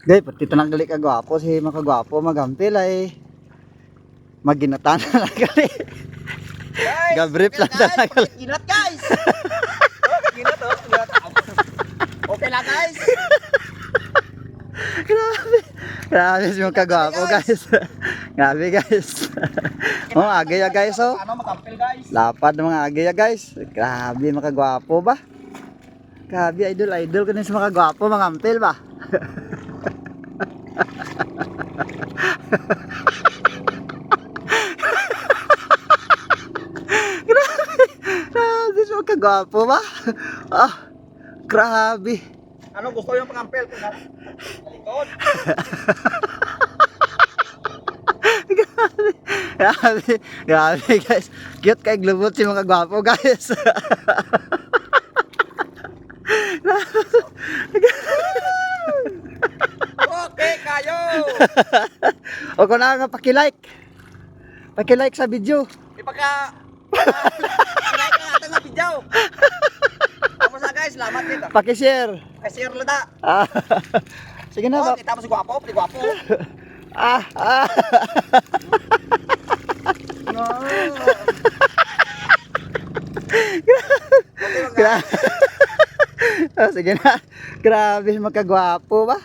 Gay, pati tanang gali kagwapo si makagwapo magampil ay maginatan na gali. Guys, Gabriel lang guys, na gali. ginat guys. Ginat oh, ginat. Okay lang guys. Grabe. Grabe si makagwapo guys. Grabe guys. Oh, agay ya guys oh. Ano makampil guys? Lapad ng mga agay ya guys. Grabe makagwapo ba? Grabe idol ko din sa makagwapo magampil ba? Grabe siya kagwapo ba? Ah, grabe. Ano gusto yung pakampil? Likod. Grabe, grabe guys. Cute kay glubot si mga gwapo guys. Okay kayo. O kung na nga paki-like. Paki-like sa video. Ipagka like ang atong video. Tapos na guys, salamat dito. Paki-share. Kasi yung lada. Ah, sige na Oh, ba? kita mo si Guapo, si Guapo. Ah, ah. No. Gra- Ah, sige na. Grabe makagwapo ba?